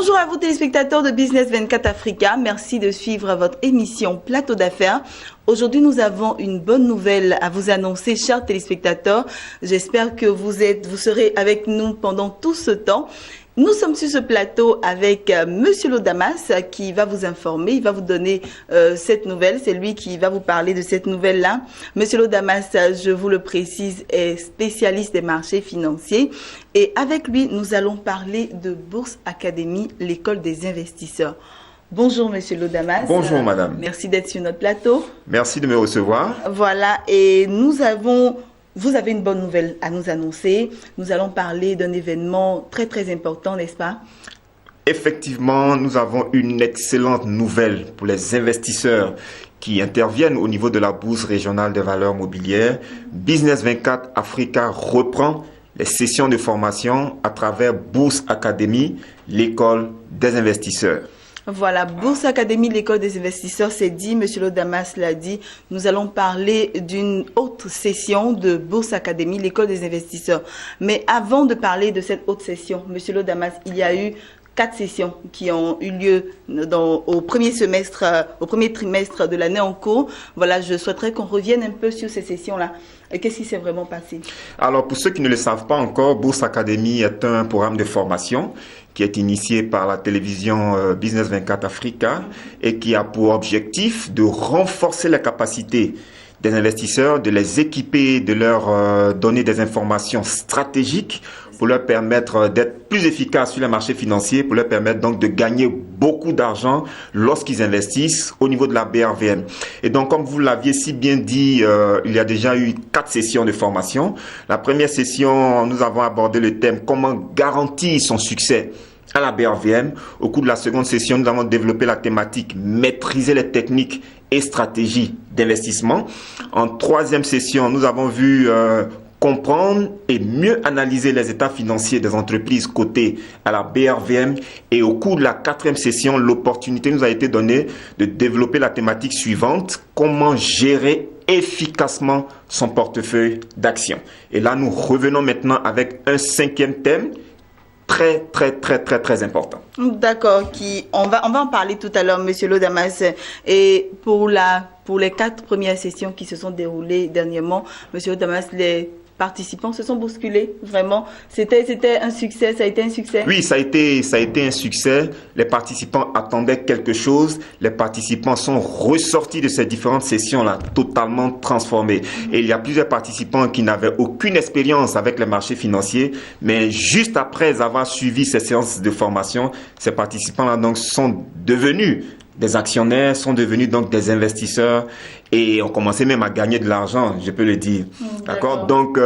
Bonjour à vous téléspectateurs de Business 24 Africa, merci de suivre votre émission Plateau d'affaires. Aujourd'hui, nous avons une bonne nouvelle à vous annoncer, chers téléspectateurs. J'espère que vous serez avec nous pendant tout ce temps. Nous sommes sur ce plateau avec Monsieur Lodamas qui va vous informer, il va vous donner cette nouvelle. C'est lui qui va vous parler de cette nouvelle-là. Monsieur Lodamas, je vous le précise, est spécialiste des marchés financiers. Et avec lui, nous allons parler de Bourse Academy, l'école des investisseurs. Bonjour Monsieur Lodamas. Bonjour Madame. Merci d'être sur notre plateau. Merci de me recevoir. Voilà, et vous avez une bonne nouvelle à nous annoncer. Nous allons parler d'un événement très très important, n'est-ce pas? Effectivement, nous avons une excellente nouvelle pour les investisseurs qui interviennent au niveau de la Bourse régionale des valeurs mobilières. Business 24 Africa reprend les sessions de formation à travers Bourse Academy, l'école des investisseurs. Voilà, Bourse Academy, l'école des investisseurs, c'est dit, Monsieur Lodamas l'a dit. Nous allons parler d'une autre session de Bourse Academy, l'école des investisseurs. Mais avant de parler de cette autre session, Monsieur Lodamas, il y a eu 4 sessions qui ont eu lieu au premier trimestre de l'année en cours. Voilà, je souhaiterais qu'on revienne un peu sur ces sessions-là. Qu'est-ce qui s'est vraiment passé? Alors, pour ceux qui ne le savent pas encore, Bourse Academy est un programme de formation qui est initié par la télévision Business 24 Africa et qui a pour objectif de renforcer la capacité des investisseurs, de les équiper, de leur donner des informations stratégiques pour leur permettre d'être plus efficaces sur les marchés financiers, pour leur permettre donc de gagner beaucoup d'argent lorsqu'ils investissent au niveau de la BRVM. Et donc, comme vous l'aviez si bien dit, il y a déjà eu 4 sessions de formation. La première session, nous avons abordé le thème « Comment garantir son succès ?» à la BRVM. Au cours de la seconde session, nous avons développé la thématique « Maîtriser les techniques et stratégies d'investissement ». En troisième session, nous avons vu comprendre et mieux analyser les états financiers des entreprises cotées à la BRVM. Et au cours de la quatrième session, l'opportunité nous a été donnée de développer la thématique suivante: comment gérer efficacement son portefeuille d'actions. Et là, nous revenons maintenant avec un 5e thème très important. D'accord, on va en parler tout à l'heure, Monsieur Lodamas. Et pour les 4 premières sessions qui se sont déroulées dernièrement, Monsieur Lodamas, les participants se sont bousculés, vraiment. C'était un succès, ça a été un succès? Oui, ça a été un succès. Les participants attendaient quelque chose. Les participants sont ressortis de ces différentes sessions-là totalement transformés. Et il y a plusieurs participants qui n'avaient aucune expérience avec les marchés financiers, mais juste après avoir suivi ces séances de formation, ces participants-là donc sont devenus des actionnaires, sont devenus donc des investisseurs et ont commencé même à gagner de l'argent, je peux le dire. D'accord. Donc,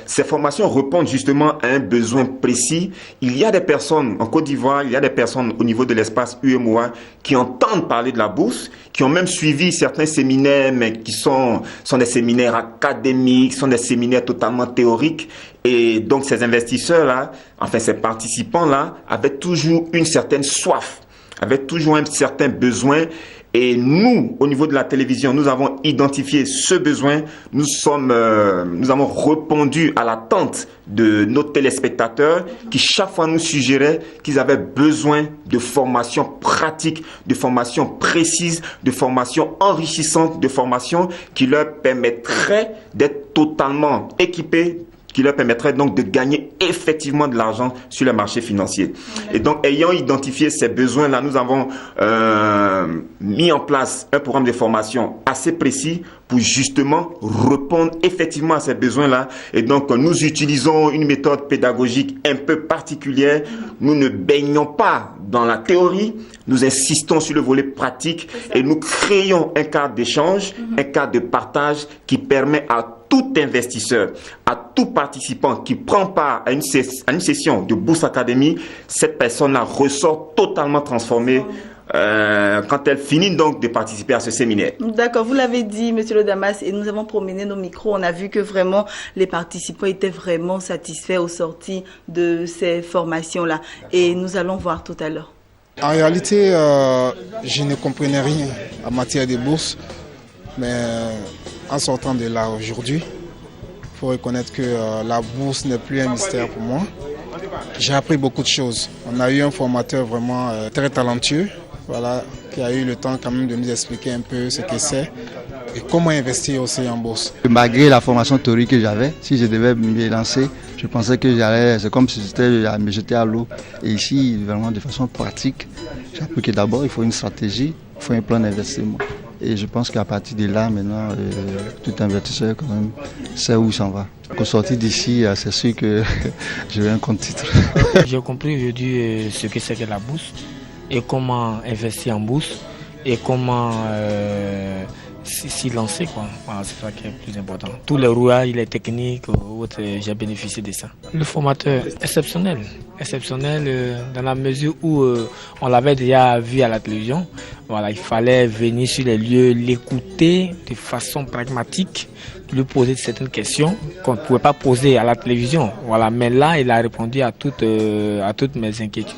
ces formations répondent justement à un besoin précis. Il y a des personnes en Côte d'Ivoire, il y a des personnes au niveau de l'espace UMOA qui entendent parler de la bourse, qui ont même suivi certains séminaires, mais qui sont des séminaires académiques, sont des séminaires totalement théoriques. Et donc, ces investisseurs-là, enfin ces participants-là, avaient toujours une certaine soif, avec toujours un certain besoin. Et nous, au niveau de la télévision, nous avons identifié ce besoin. Nous avons répondu à l'attente de nos téléspectateurs qui chaque fois nous suggéraient qu'ils avaient besoin de formations pratiques, de formations précises, de formations enrichissantes, de formations qui leur permettraient d'être totalement équipés, qui leur permettrait donc de gagner effectivement de l'argent sur le marché financier. Et donc, ayant identifié ces besoins-là, nous avons mis en place un programme de formation assez précis pour justement répondre effectivement à ces besoins-là. Et donc, nous utilisons une méthode pédagogique un peu particulière. Nous ne baignons pas dans la théorie, nous insistons sur le volet pratique et nous créons un cadre d'échange, un cadre de partage qui permet à tout investisseur, à tout participant qui prend part à une session de Bourse Academy, cette personne-là ressort totalement transformée quand elle finit donc de participer à ce séminaire. D'accord, vous l'avez dit, Monsieur Lodamas, et nous avons promené nos micros. On a vu que vraiment les participants étaient vraiment satisfaits au sorti de ces formations-là. Et nous allons voir tout à l'heure. En réalité, je ne comprenais rien en matière de bourse, mais en sortant de là aujourd'hui, il faut reconnaître que la bourse n'est plus un mystère pour moi. j'ai appris beaucoup de choses. On a eu un formateur vraiment très talentueux, voilà, qui a eu le temps quand même de nous expliquer un peu ce que c'est et comment investir aussi en bourse. Malgré la formation théorique que j'avais, si je devais me lancer, je pensais que c'est comme si c'était à me jeter à l'eau. Et ici, vraiment de façon pratique, j'ai appris que d'abord il faut une stratégie, il faut un plan d'investissement. Et je pense qu'à partir de là, maintenant, tout investisseur quand même sait où il s'en va. Au sortir d'ici, c'est sûr que j'aurai un compte titre. J'ai compris aujourd'hui ce que c'est que la bourse et comment investir en bourse et comment s'y lancer, quoi. Voilà, c'est ça qui est le plus important. Tous les rouages, les techniques, j'ai bénéficié de ça. Le formateur, exceptionnel dans la mesure où on l'avait déjà vu à la télévision. Voilà, il fallait venir sur les lieux, l'écouter de façon pragmatique, lui poser certaines questions qu'on ne pouvait pas poser à la télévision. Voilà, mais là, il a répondu à toutes mes inquiétudes.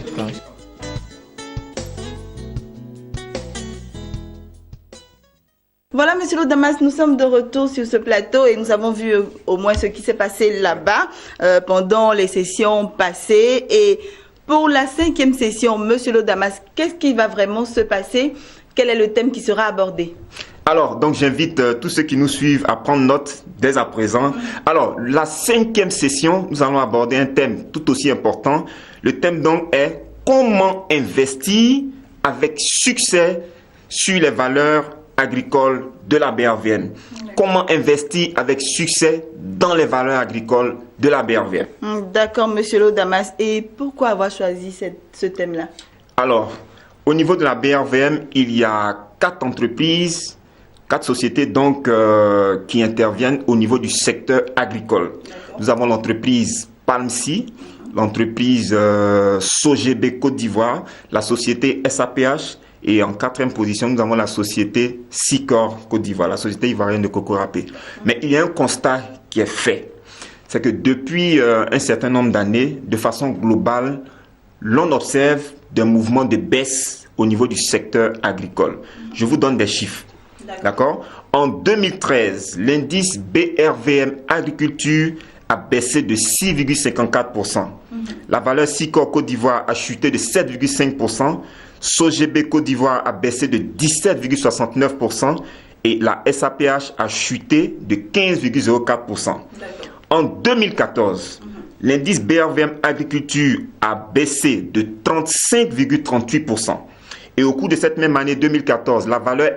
Voilà, Monsieur Lodamas, nous sommes de retour sur ce plateau et nous avons vu au moins ce qui s'est passé là-bas pendant les sessions passées. Et pour la 5e session, Monsieur Lodamas, qu'est-ce qui va vraiment se passer? Quel est le thème qui sera abordé? Alors, donc j'invite tous ceux qui nous suivent à prendre note dès à présent. Alors, la 5e session, nous allons aborder un thème tout aussi important. Le thème donc est comment investir avec succès sur les valeurs agricoles de la BRVN. Comment investir avec succès dans les valeurs agricoles de la BRVN. D'accord, Monsieur Lodamas. Et pourquoi avoir choisi ce thème-là? Alors, au niveau de la BRVM, il y a 4 entreprises, 4 sociétés donc qui interviennent au niveau du secteur agricole. Nous avons l'entreprise Palmsi, l'entreprise Sogebe Côte d'Ivoire, la société SAPH, et en 4e position, nous avons la société Sicor Côte d'Ivoire, la société ivoirienne de coco râpé. Mais il y a un constat qui est fait. C'est que depuis un certain nombre d'années, de façon globale, l'on observe des mouvements de baisse au niveau du secteur agricole. Je vous donne des chiffres. D'accord? En 2013, l'indice BRVM Agriculture a baissé de 6,54%. La valeur Sicor Côte d'Ivoire a chuté de 7,5%. Sogebe Côte d'Ivoire a baissé de 17,69% et la SAPH a chuté de 15,04%. En 2014, l'indice BRVM Agriculture a baissé de 35,38%. Et au cours de cette même année 2014, la valeur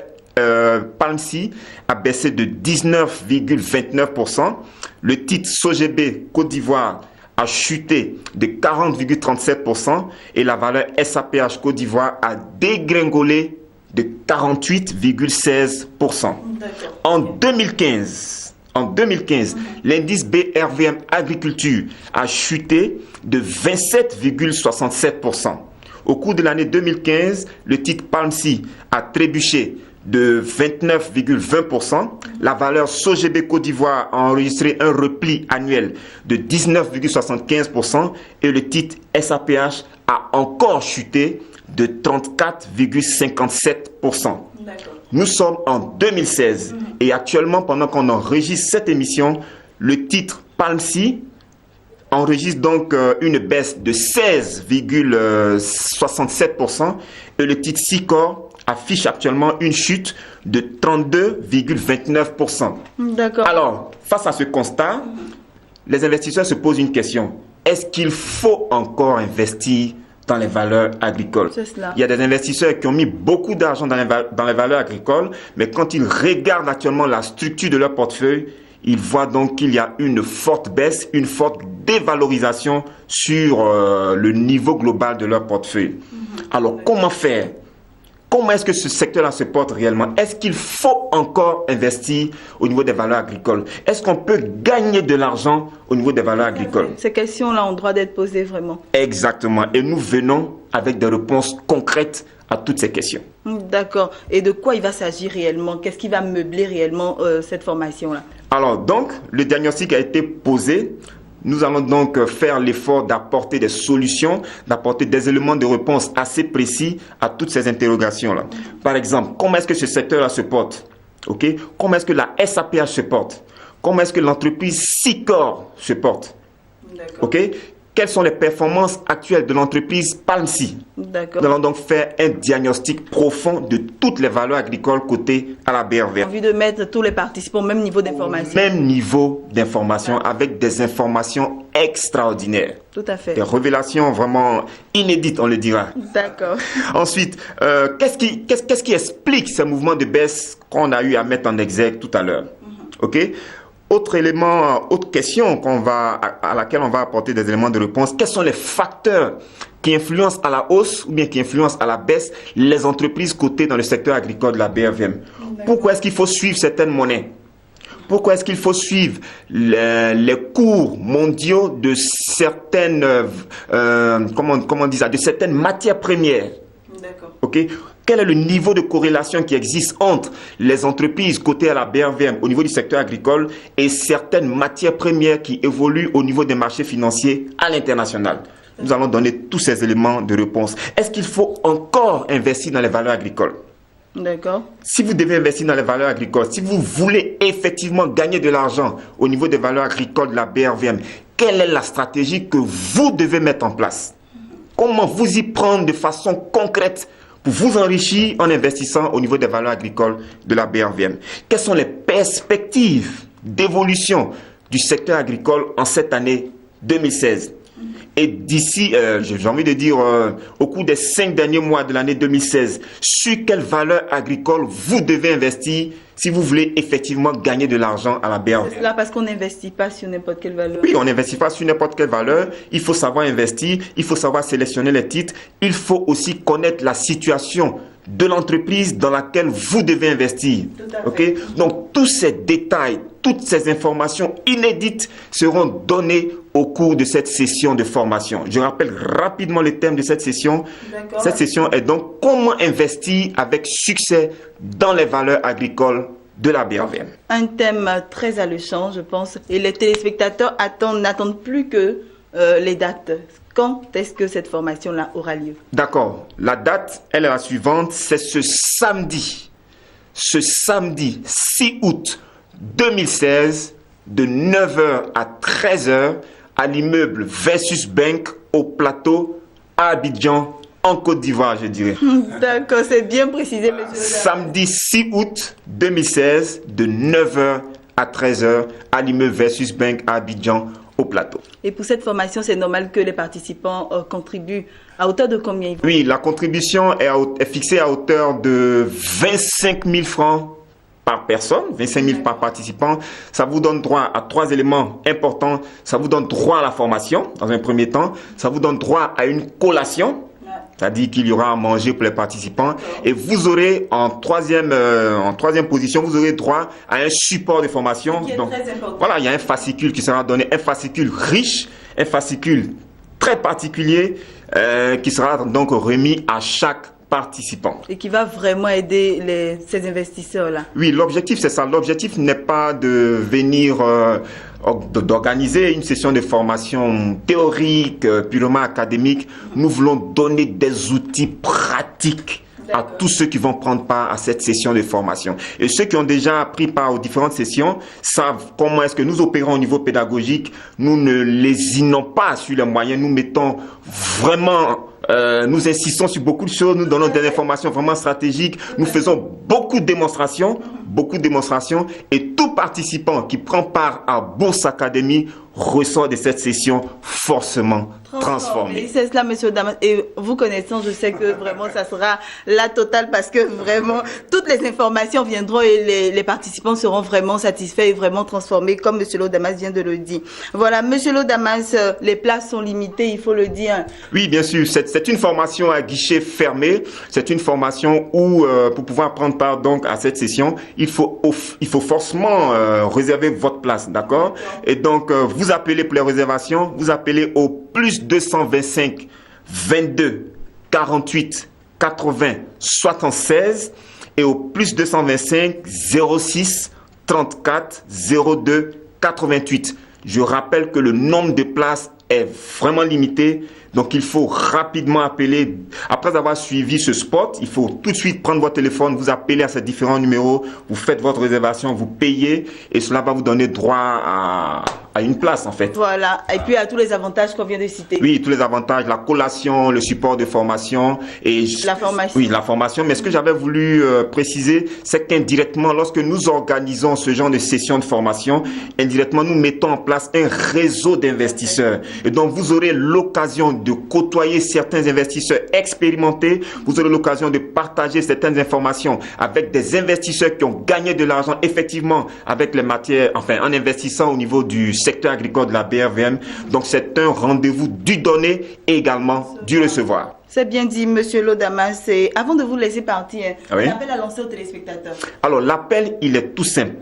Palmsi a baissé de 19,29%. Le titre Sogebe Côte d'Ivoire a chuté de 40,37% et la valeur SAPH Côte d'Ivoire a dégringolé de 48,16%. En 2015, l'indice BRVM Agriculture a chuté de 27,67%. Au cours de l'année 2015, le titre Palmsi a trébuché de 29,20%. La valeur Sogebe Côte d'Ivoire a enregistré un repli annuel de 19,75% et le titre SAPH a encore chuté de 34,57%. Nous sommes en 2016 et actuellement, pendant qu'on enregistre cette émission, le titre Palmsi enregistre donc une baisse de 16,67% et le titre Sicor affiche actuellement une chute de 32,29%. D'accord. Alors, face à ce constat, les investisseurs se posent une question. Est-ce qu'il faut encore investir dans les valeurs agricoles? C'est cela. Il y a des investisseurs qui ont mis beaucoup d'argent dans les valeurs agricoles, mais quand ils regardent actuellement la structure de leur portefeuille, ils voient donc qu'il y a une forte baisse, une forte dévalorisation sur le niveau global de leur portefeuille. Alors, comment faire? Comment est-ce que ce secteur-là se porte réellement? Est-ce qu'il faut encore investir au niveau des valeurs agricoles? Est-ce qu'on peut gagner de l'argent au niveau des valeurs agricoles? Ces questions-là ont droit d'être posées vraiment. Exactement. Et nous venons avec des réponses concrètes à toutes ces questions. D'accord. Et de quoi il va s'agir réellement? Qu'est-ce qui va meubler réellement cette formation-là? Alors, donc, le diagnostic a été posé. Nous allons donc faire l'effort d'apporter des solutions, d'apporter des éléments de réponse assez précis à toutes ces interrogations-là. Par exemple, comment est-ce que ce secteur-là se porte? Okay? Comment est-ce que la SAPH se porte? Comment est-ce que l'entreprise Sicor se porte? Okay? quelles sont les performances actuelles de l'entreprise Palmsy. D'accord. Nous allons donc faire un diagnostic profond de toutes les valeurs agricoles cotées à la BRVM. Envie de mettre tous les participants au même niveau d'information. Même niveau d'information, avec des informations extraordinaires. Tout à fait. Des révélations vraiment inédites, on le dira. D'accord. Ensuite, qu'est-ce qui explique ce mouvement de baisse qu'on a eu à mettre en exergue tout à l'heure? OK? Autre élément, autre question à laquelle on va apporter des éléments de réponse. Quels sont les facteurs qui influencent à la hausse ou bien qui influencent à la baisse les entreprises cotées dans le secteur agricole de la BRVM? Pourquoi est-ce qu'il faut suivre certaines monnaies? Pourquoi est-ce qu'il faut suivre les cours mondiaux de certaines, de certaines matières premières? D'accord. OK? Quel est le niveau de corrélation qui existe entre les entreprises cotées à la BRVM au niveau du secteur agricole et certaines matières premières qui évoluent au niveau des marchés financiers à l'international? Nous allons donner tous ces éléments de réponse. Est-ce qu'il faut encore investir dans les valeurs agricoles? D'accord. Si vous devez investir dans les valeurs agricoles, si vous voulez effectivement gagner de l'argent au niveau des valeurs agricoles de la BRVM, quelle est la stratégie que vous devez mettre en place? Comment vous y prendre de façon concrète pour vous enrichir en investissant au niveau des valeurs agricoles de la BRVM? Quelles sont les perspectives d'évolution du secteur agricole en cette année 2016? Et d'ici, j'ai envie de dire, au cours des 5 derniers mois de l'année 2016, sur quelle valeur agricole vous devez investir si vous voulez effectivement gagner de l'argent à la BRVM? C'est là parce qu'on n'investit pas sur n'importe quelle valeur. Oui, on n'investit pas sur n'importe quelle valeur. Il faut savoir investir, il faut savoir sélectionner les titres. Il faut aussi connaître la situation de l'entreprise dans laquelle vous devez investir. OK? Donc, tous ces détails, toutes ces informations inédites seront données au cours de cette session de formation. Je rappelle rapidement le thème de cette session. D'accord. Cette session est donc comment investir avec succès dans les valeurs agricoles de la BRVM. Un thème très alléchant, je pense. Et les téléspectateurs n'attendent plus que les dates. Quand est-ce que cette formation-là aura lieu? D'accord. La date, elle est la suivante. C'est ce samedi 6 août 2016, de 9h à 13h, à l'immeuble Versus Bank au plateau à Abidjan, en Côte d'Ivoire, je dirais. D'accord, c'est bien précisé, monsieur. Samedi 6 août 2016, de 9h à 13h, à l'immeuble Versus Bank à Abidjan, au plateau. Et pour cette formation, c'est normal que les participants contribuent à hauteur de combien? Oui, la contribution est fixée à hauteur de 25 000 francs par personne, 25 000 par participant. Ça vous donne droit à 3 éléments importants. Ça vous donne droit à la formation, dans un premier temps. Ça vous donne droit à une collation. C'est-à-dire qu'il y aura à manger pour les participants. Et vous aurez en troisième position, vous aurez droit à un support de formation. Donc, voilà, il y a un fascicule qui sera donné, un fascicule riche, un fascicule très particulier qui sera donc remis à chaque participant. Et qui va vraiment aider ces investisseurs-là. Oui, l'objectif c'est ça. L'objectif n'est pas de venir d'organiser une session de formation théorique, purement académique. Nous voulons donner des outils pratiques à tous ceux qui vont prendre part à cette session de formation. Et ceux qui ont déjà pris part aux différentes sessions savent comment est-ce que nous opérons au niveau pédagogique. Nous ne lésinons pas sur les moyens. Nous mettons vraiment... nous insistons sur beaucoup de choses, nous donnons des informations vraiment stratégiques, nous faisons beaucoup de démonstrations et tout participant qui prend part à Bourse Academy ressort de cette session forcément transformé. C'est cela, monsieur Damas. Et vous connaissant, je sais que vraiment ça sera la totale parce que vraiment toutes les informations viendront et les participants seront vraiment satisfaits et vraiment transformés comme monsieur Lodamas vient de le dire. Voilà, monsieur Lodamas, les places sont limitées, il faut le dire. Oui, bien sûr, c'est une formation à guichet fermé. C'est une formation où pour pouvoir prendre part donc à cette session, il faut forcément réserver votre place, d'accord? Et donc vous appelez pour les réservations, vous appelez au plus 225 22 48 80 76 et au plus 225 06 34 02 88. Je rappelle que le nombre de places est vraiment limité. Donc il faut rapidement appeler, après avoir suivi ce spot, il faut tout de suite prendre votre téléphone, vous appelez à ces différents numéros, vous faites votre réservation, vous payez et cela va vous donner droit à une place en fait. Voilà, et puis à tous les avantages qu'on vient de citer. Oui, tous les avantages, la collation, le support de formation et la formation. Oui, la formation. Mais ce que j'avais voulu préciser, c'est qu'indirectement, lorsque nous organisons ce genre de session de formation, indirectement, nous mettons en place un réseau d'investisseurs. Et donc, vous aurez l'occasion de côtoyer certains investisseurs expérimentés. Vous aurez l'occasion de partager certaines informations avec des investisseurs qui ont gagné de l'argent effectivement avec les matières, enfin, en investissant au niveau du secteur agricole de la BRVM. Donc, c'est un rendez-vous du donner et également du recevoir. C'est bien dit, Monsieur Lodamas. Et avant de vous laisser partir, oui. Un appel à lancer aux téléspectateurs. Alors, l'appel, il est tout simple.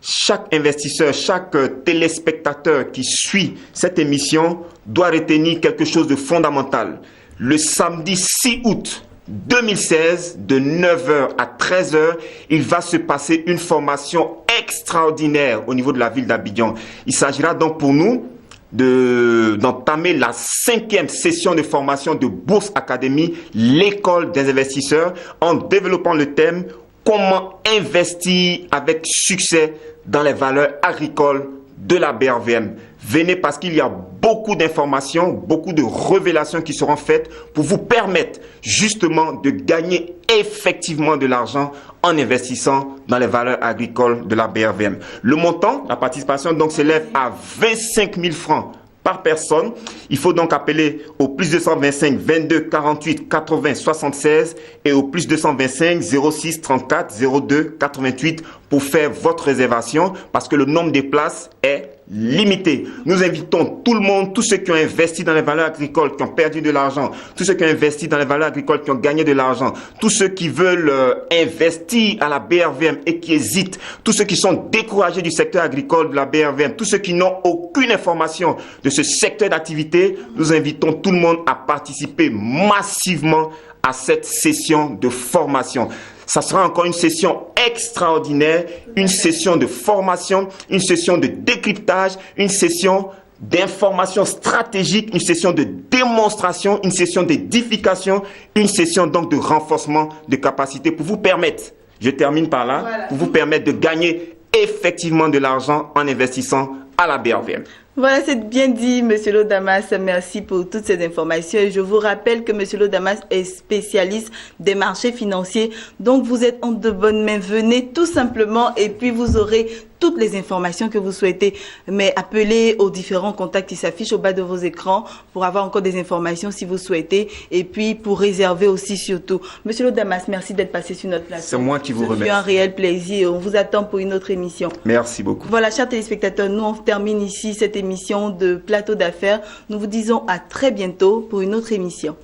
Chaque investisseur, chaque téléspectateur qui suit cette émission doit retenir quelque chose de fondamental. Le samedi 6 août 2016, de 9h à 13h, il va se passer une formation extraordinaire au niveau de la ville d'Abidjan. Il s'agira donc pour nous d'entamer la 5e session de formation de Bourse Academy, l'école des investisseurs, en développant le thème « Comment investir avec succès dans les valeurs agricoles de la BRVM ». Venez parce qu'il y a beaucoup d'informations, beaucoup de révélations qui seront faites pour vous permettre justement de gagner effectivement de l'argent en investissant dans les valeurs agricoles de la BRVM. Le montant, la participation donc s'élève à 25 000 francs par personne. Il faut donc appeler au plus 225 22 48 80 76 et au plus 225 06 34 02 88 pour faire votre réservation parce que le nombre de places est limité. Nous invitons tout le monde, tous ceux qui ont investi dans les valeurs agricoles, qui ont perdu de l'argent, tous ceux qui ont investi dans les valeurs agricoles, qui ont gagné de l'argent, tous ceux qui veulent investir à la BRVM et qui hésitent, tous ceux qui sont découragés du secteur agricole de la BRVM, tous ceux qui n'ont aucune information de ce secteur d'activité, nous invitons tout le monde à participer massivement à cette session de formation. Ça sera encore une session extraordinaire, une session de formation, une session de décryptage, une session d'information stratégique, une session de démonstration, une session d'édification, une session donc de renforcement de capacité pour vous permettre, je termine par là, voilà, pour vous permettre de gagner effectivement de l'argent en investissant à la BRVM. Voilà, c'est bien dit, Monsieur Lodamas. Merci pour toutes ces informations. Et je vous rappelle que Monsieur Lodamas est spécialiste des marchés financiers. Donc, vous êtes en de bonnes mains. Venez tout simplement et puis vous aurez toutes les informations que vous souhaitez. Mais appelez aux différents contacts qui s'affichent au bas de vos écrans pour avoir encore des informations si vous souhaitez. Et puis, pour réserver aussi surtout. Monsieur Lodamas, merci d'être passé sur notre plateau. C'est moi qui vous remercie. C'est un réel plaisir. On vous attend pour une autre émission. Merci beaucoup. Voilà, chers téléspectateurs, nous on termine ici cette émission de Plateau d'affaires. Nous vous disons à très bientôt pour une autre émission.